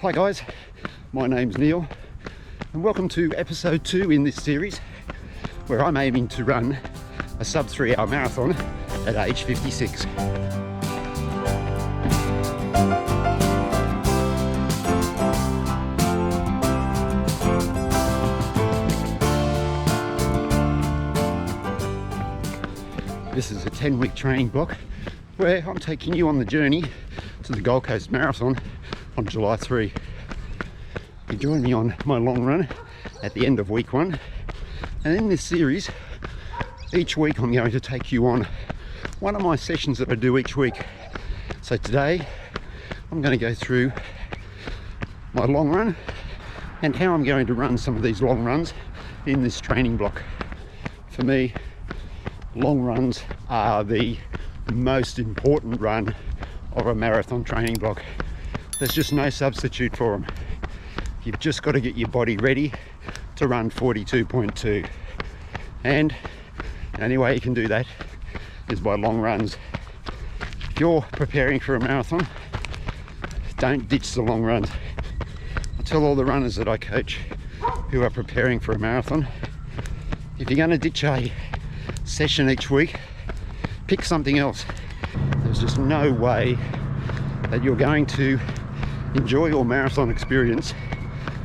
Hi guys, my name's Neil and welcome to episode 2 in this series where I'm aiming to run a sub-3 hour marathon at age 56. This is a 10-week training block where I'm taking you on the journey to the Gold Coast Marathon on July 3. You join me on my long run at the end of week 1, and in this series each week I'm going to take you on one of my sessions that I do each week. So today I'm going to go through my long run and how I'm going to run some of these long runs in this training block. For me, long runs are the most important run of a marathon training block. There's just no substitute for them. You've just got to get your body ready to run 42.2, and the only way you can do that is by long runs. If you're preparing for a marathon, don't ditch the long runs. I tell all the runners that I coach who are preparing for a marathon, if you're going to ditch a session each week, pick something else. There's just no way that you're going to enjoy your marathon experience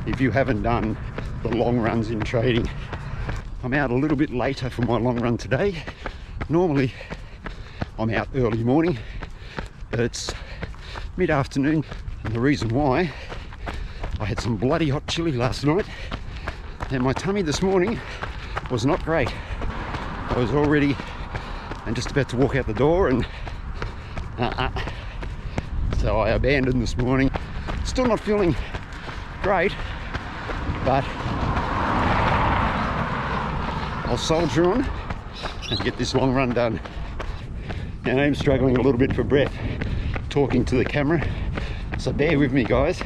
if you haven't done the long runs in training. I'm out a little bit later for my long run today. Normally I'm out early morning, but it's mid-afternoon, and the reason why, I had some bloody hot chili last night and my tummy this morning was not great. I was already and just about to walk out the door, and so I abandoned this morning. Still not feeling great, but I'll soldier on and get this long run done. And I'm struggling a little bit for breath talking to the camera, so bear with me guys.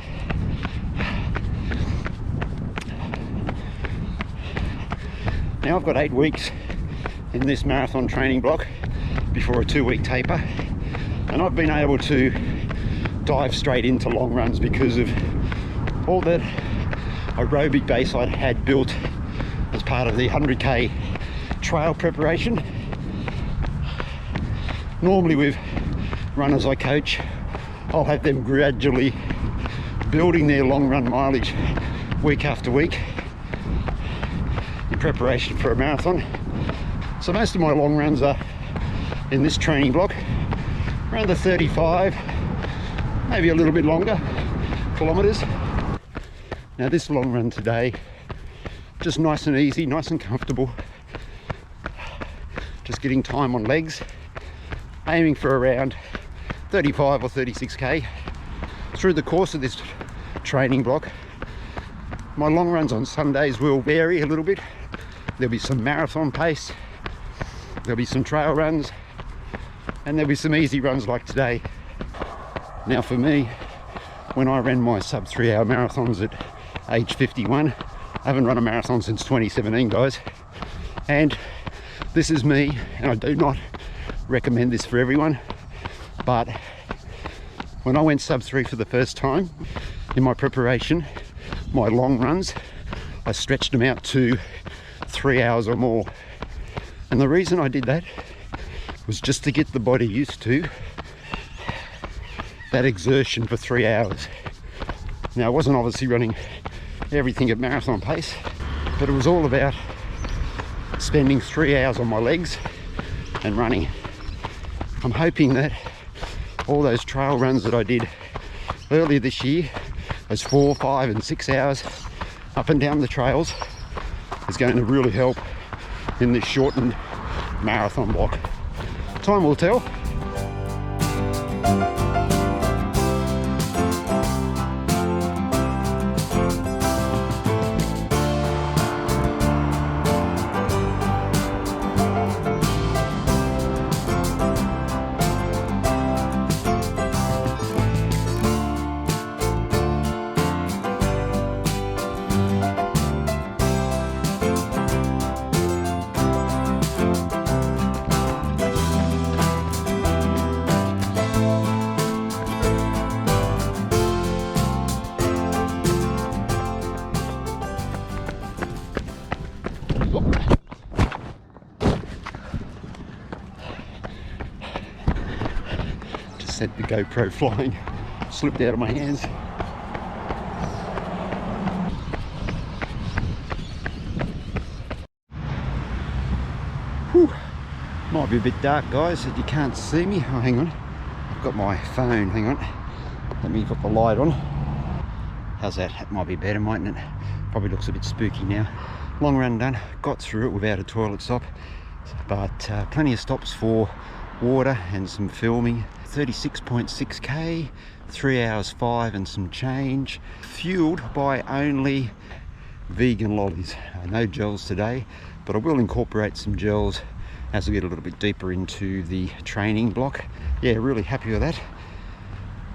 Now I've got 8 weeks in this marathon training block before a 2-week taper, and I've been able to dive straight into long runs because of all that aerobic base I had built as part of the 100k trail preparation. Normally with runners I coach, I'll have them gradually building their long run mileage week after week in preparation for a marathon. So most of my long runs are in this training block, around the 35, maybe a little bit longer kilometers. Now this long run today, just nice and easy, nice and comfortable, just getting time on legs, aiming for around 35 or 36k. Through the course of this training block, my long runs on Sundays will vary a little bit. There'll be some marathon pace, there'll be some trail runs, and there'll be some easy runs like today. Now for me, when I ran my sub-3 hour marathons at age 51, I haven't run a marathon since 2017 guys, and this is me, and I do not recommend this for everyone, but when I went sub-3 for the first time in my preparation, my long runs, I stretched them out to 3 hours or more. And the reason I did that was just to get the body used to that exertion for 3 hours. Now I wasn't obviously running everything at marathon pace, but it was all about spending 3 hours on my legs and running. I'm hoping that all those trail runs that I did earlier this year, those 4, 5 and 6 hours up and down the trails, is going to really help in this shortened marathon block. Time will tell. sent the GoPro flying, slipped out of my hands. Whew. Might be a bit dark, guys, that you can't see me. Oh, hang on. I've got my phone, hang on. Let me put the light on. How's that? That might be better, mightn't it? Probably looks a bit spooky now. Long run done. Got through it without a toilet stop, but plenty of stops for water and some filming. 36.6k, 3 hours 5 and some change. Fueled by only vegan lollies. No gels today, but I will incorporate some gels as we get a little bit deeper into the training block. Yeah, really happy with that.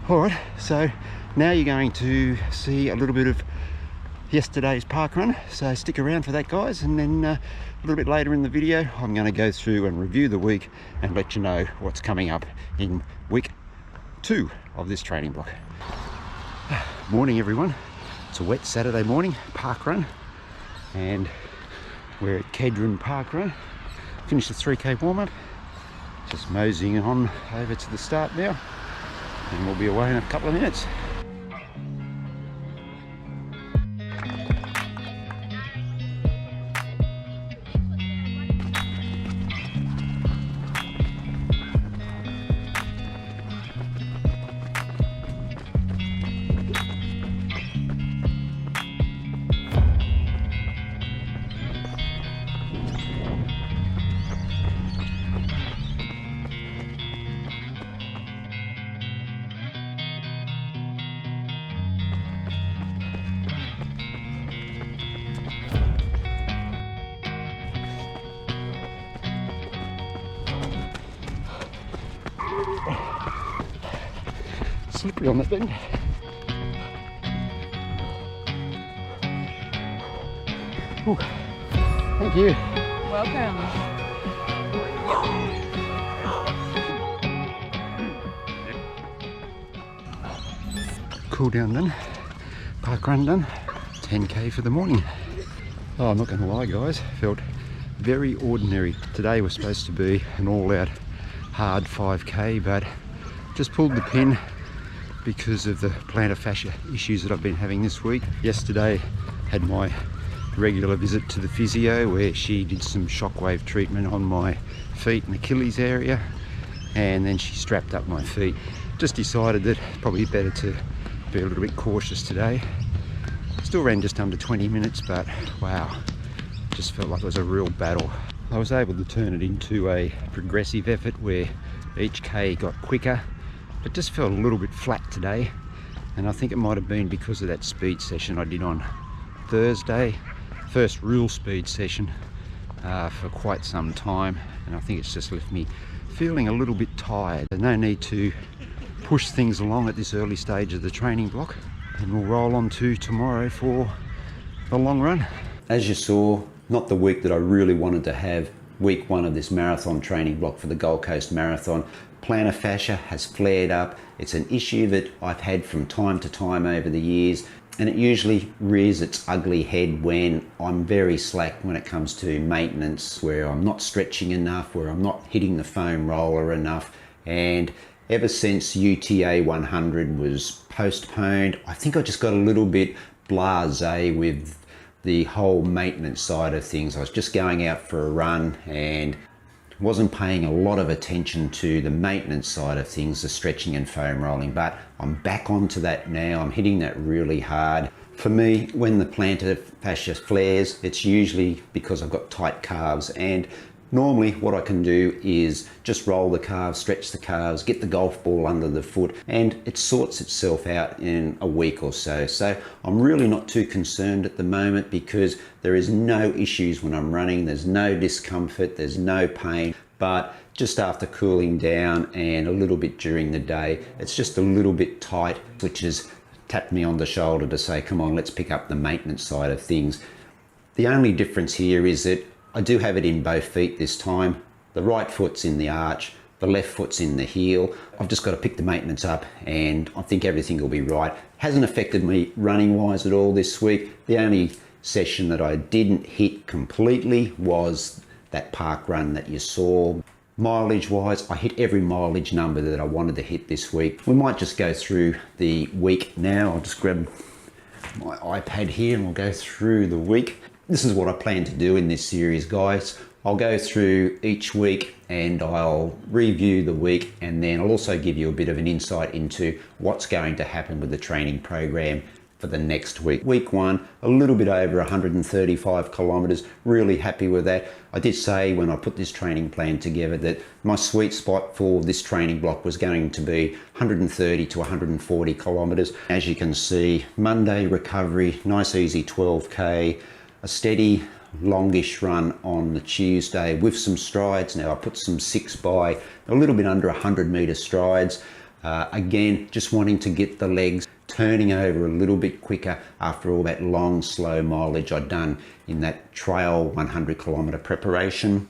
All right, so now you're going to see a little bit of yesterday's park run, so stick around for that, guys, and then a little bit later in the video I'm going to go through and review the week and let you know what's coming up in week 2 of this training block. Morning, everyone. It's a wet Saturday morning park run, and we're at Kedron Park Run. Finished the 3k warm-up, just moseying on over to the start now, and we'll be away in a couple of minutes. Slippery on that thing. Ooh, thank you. Welcome. Cool down done. Park run done. 10k for the morning. Oh, I'm not going to lie, guys. Felt very ordinary. Today was supposed to be an all-out hard 5k, but just pulled the pin because of the plantar fascia issues that I've been having this week. Yesterday had my regular visit to the physio where she did some shockwave treatment on my feet and Achilles area, and then she strapped up my feet. Just decided that probably better to be a little bit cautious today. Still ran just under 20 minutes, but wow, just felt like it was a real battle. I was able to turn it into a progressive effort where each K got quicker, but just felt a little bit flat today, and I think it might have been because of that speed session I did on Thursday. First real speed session for quite some time, and I think it's just left me feeling a little bit tired. There's no need to push things along at this early stage of the training block, and we'll roll on to tomorrow for the long run. As you saw, not the week that I really wanted to have. Week 1 of this marathon training block for the Gold Coast Marathon. Plantar fascia has flared up. It's an issue that I've had from time to time over the years, and it usually rears its ugly head when I'm very slack when it comes to maintenance, where I'm not stretching enough, where I'm not hitting the foam roller enough. And ever since UTA 100 was postponed, I think I just got a little bit blasé with the whole maintenance side of things. I was just going out for a run and wasn't paying a lot of attention to the maintenance side of things, the stretching and foam rolling, but I'm back onto that now. I'm hitting that really hard. For me, when the plantar fascia flares, it's usually because I've got tight calves, and normally what I can do is just roll the calves, stretch the calves, get the golf ball under the foot, and it sorts itself out in a week or so. So I'm really not too concerned at the moment because there is no issues when I'm running. There's no discomfort, there's no pain, but just after cooling down and a little bit during the day, it's just a little bit tight, which has tapped me on the shoulder to say, come on, let's pick up the maintenance side of things. The only difference here is that I do have it in both feet this time. The right foot's in the arch, the left foot's in the heel. I've just got to pick the maintenance up and I think everything will be right. Hasn't affected me running wise at all this week. The only session that I didn't hit completely was that park run that you saw. Mileage wise, I hit every mileage number that I wanted to hit this week. We might just go through the week now. I'll just grab my iPad here and we'll go through the week. This is what I plan to do in this series, guys. I'll go through each week and I'll review the week, and then I'll also give you a bit of an insight into what's going to happen with the training program for the next week. Week 1, a little bit over 135 kilometers. Really happy with that. I did say when I put this training plan together that my sweet spot for this training block was going to be 130 to 140 kilometers. As you can see, Monday recovery, nice easy 12k, a steady longish run on the Tuesday with some strides. Now I put some 6x, a little bit under 100 meter strides. Again, just wanting to get the legs turning over a little bit quicker after all that long, slow mileage I'd done in that trail 100 kilometer preparation.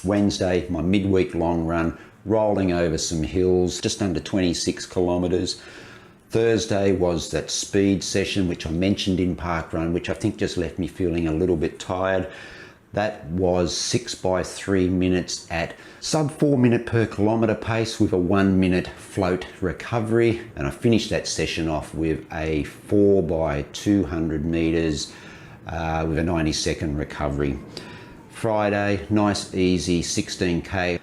Wednesday, my midweek long run, rolling over some hills, just under 26 kilometers. Thursday was that speed session, which I mentioned in Park Run, which I think just left me feeling a little bit tired. That was 6 by 3 minutes at sub 4 minute per kilometre pace with a 1 minute float recovery. And I finished that session off with a 4 by 200 metres with a 90-second recovery. Friday, nice easy 16k.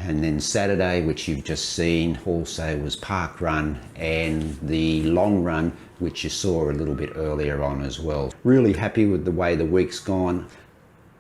And then Saturday, which you've just seen, also was Park Run and the long run, which you saw a little bit earlier on as well. Really happy with the way the week's gone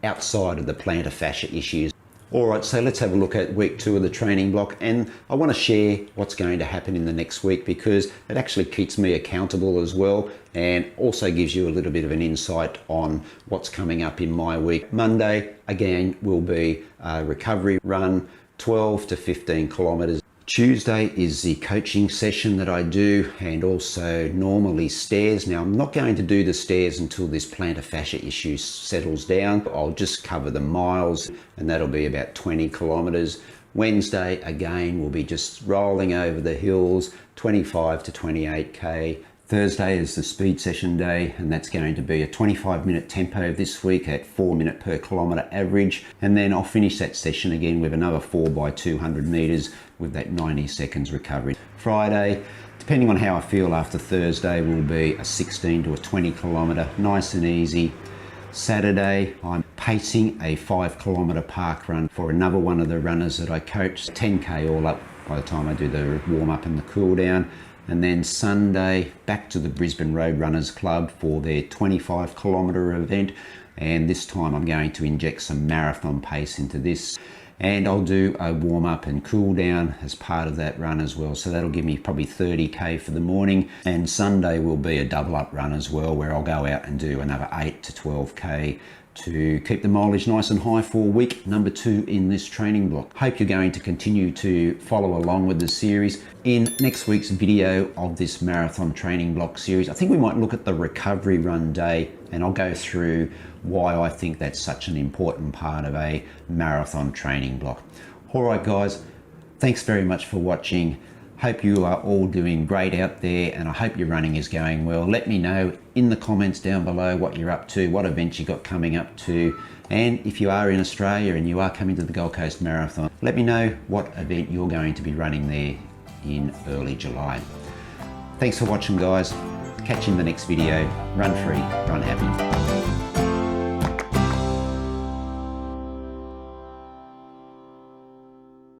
outside of the plantar fascia issues. All right, so let's have a look at week 2 of the training block, and I want to share what's going to happen in the next week because it actually keeps me accountable as well, and also gives you a little bit of an insight on what's coming up in my week. Monday, again, will be a recovery run, 12 to 15 kilometers. Tuesday is the coaching session that I do, and also normally stairs. Now I'm not going to do the stairs until this plantar fascia issue settles down. I'll just cover the miles, and that'll be about 20 kilometers. Wednesday again will be just rolling over the hills, 25 to 28k. Thursday is the speed session day, and that's going to be a 25-minute tempo this week at 4 minute per kilometre average. And then I'll finish that session again with another 4 by 200 metres with that 90 seconds recovery. Friday, depending on how I feel after Thursday, will be a 16 to a 20 kilometre, nice and easy. Saturday, I'm pacing a 5 kilometre park run for another one of the runners that I coach, 10k all up by the time I do the warm up and the cool down. And then Sunday, back to the Brisbane Road Runners Club for their 25 kilometre event. And this time I'm going to inject some marathon pace into this. And I'll do a warm up and cool down as part of that run as well. So that'll give me probably 30k for the morning. And Sunday will be a double up run as well, where I'll go out and do another 8 to 12k to keep the mileage nice and high for week number 2 in this training block. Hope you're going to continue to follow along with the series. In next week's video of this marathon training block series, I think we might look at the recovery run day, and I'll go through why I think that's such an important part of a marathon training block. All right, guys, thanks very much for watching. Hope you are all doing great out there, and I hope your running is going well. Let me know in the comments down below what you're up to, what events you got coming up to, and if you are in Australia and you are coming to the Gold Coast Marathon, let me know what event you're going to be running there in early July. Thanks for watching, guys. Catch you in the next video. Run free, run happy.